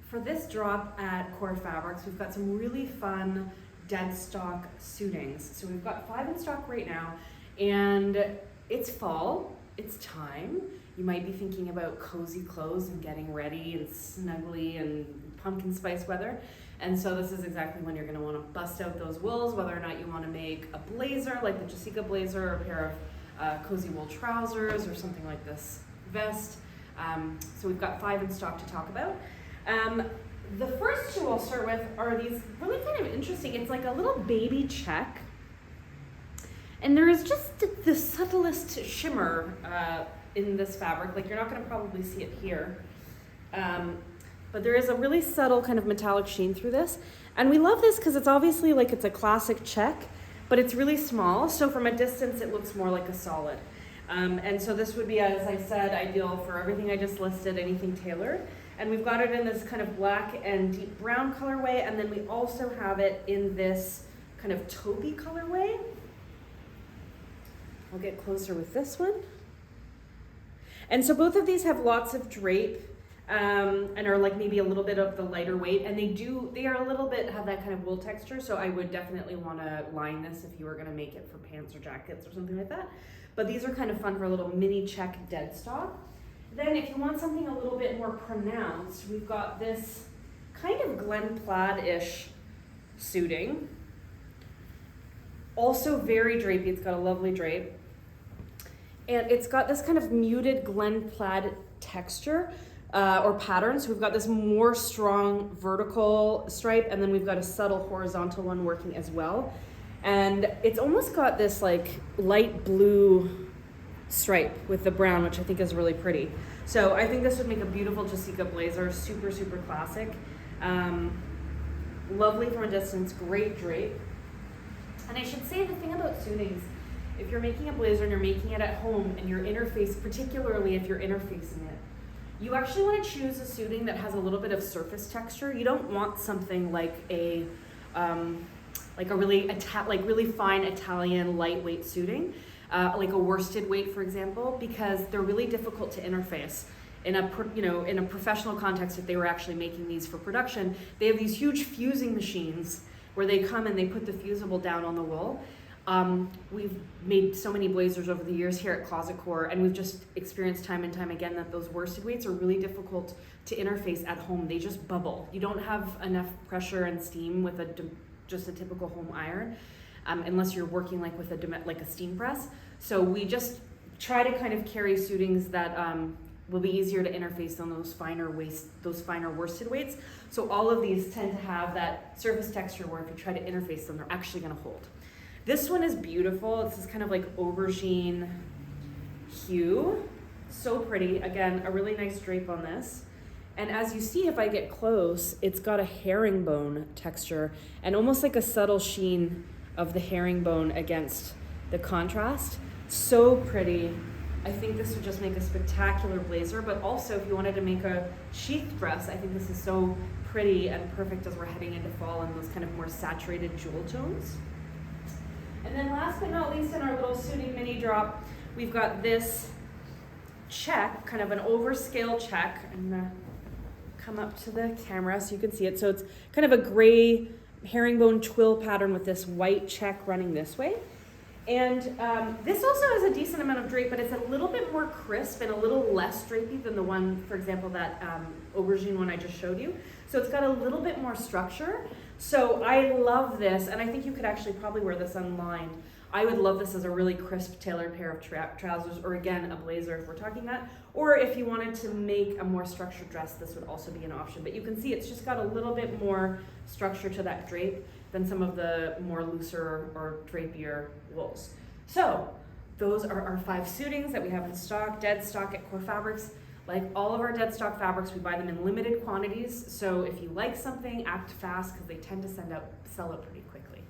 For this drop at Core Fabrics, we've got some really fun Deadstock suitings. So we've got 5 in stock right now, and it's fall, it's time. You might be thinking about cozy clothes and getting ready and snuggly and pumpkin spice weather. And so this is exactly when you're gonna wanna bust out those wools, whether or not you wanna make a blazer, like the Jessica blazer, or a pair of cozy wool trousers, or something like this vest. So we've got 5 in stock to talk about. The first 2 I'll start with are these really kind of interesting. It's like a little baby check. And there is just the subtlest shimmer in this fabric. Like, you're not gonna probably see it here. But there is a really subtle kind of metallic sheen through this. And we love this because it's obviously like it's a classic check, but it's really small. So from a distance, it looks more like a solid. And so this would be, as I said, ideal for everything I just listed, anything tailored. And we've got it in this kind of black and deep brown colorway, and then we also have it in this kind of taupey colorway. I'll get closer with this one. And so both of these have lots of drape and are like maybe a little bit of the lighter weight, and they are a little bit, have that kind of wool texture, so I would definitely want to line this if you were going to make it for pants or jackets or something like that. But these are kind of fun for a little mini check Deadstock. Then if you want something a little bit more pronounced, we've got this kind of Glen Plaid-ish suiting. Also very drapey, it's got a lovely drape. And it's got this kind of muted Glen Plaid texture or pattern. So we've got this more strong vertical stripe, and then we've got a subtle horizontal one working as well. And it's almost got this like light blue stripe with the brown, which I think is really pretty. So I think this would make a beautiful Jessica blazer, super, super classic. Lovely from a distance, great drape. And I should say the thing about suitings, if you're making a blazer and you're making it at home and you're particularly if you're interfacing it, you actually want to choose a suiting that has a little bit of surface texture. You don't want something like a really fine Italian lightweight suiting. Like a worsted weight, for example, because they're really difficult to interface. In a professional context, if they were actually making these for production, they have these huge fusing machines where they come and they put the fusible down on the wool. We've made so many blazers over the years here at Closet Core, and we've just experienced time and time again that those worsted weights are really difficult to interface at home. They just bubble. You don't have enough pressure and steam with just a typical home iron. Unless you're working like with a steam press. So we just try to kind of carry suitings that will be easier to interface on those finer worsted weights. So all of these tend to have that surface texture where if you try to interface them, they're actually gonna hold. This one is beautiful. It's this kind of like aubergine hue. So pretty. Again, a really nice drape on this. And as you see, if I get close, it's got a herringbone texture and almost like a subtle sheen of the herringbone against the contrast. So pretty. I think this would just make a spectacular blazer, but also if you wanted to make a sheath dress, I think this is so pretty and perfect as we're heading into fall and those kind of more saturated jewel tones. And then last but not least in our little suiting mini drop, we've got this check, kind of an overscale check. I'm gonna come up to the camera so you can see it. So it's kind of a gray herringbone twill pattern with this white check running this way. And this also has a decent amount of drape, but it's a little bit more crisp and a little less drapey than the one, for example, that aubergine one I just showed you. So it's got a little bit more structure. So I love this, and I think you could actually probably wear this unlined. I would love this as a really crisp tailored pair of trousers, or again, a blazer if we're talking that. Or if you wanted to make a more structured dress, this would also be an option. But you can see it's just got a little bit more structure to that drape than some of the more looser or drapier wools. So those are our 5 suitings that we have in stock, Deadstock at Core Fabrics. Like all of our Deadstock fabrics, we buy them in limited quantities. So if you like something, act fast because they tend to sell out pretty quickly.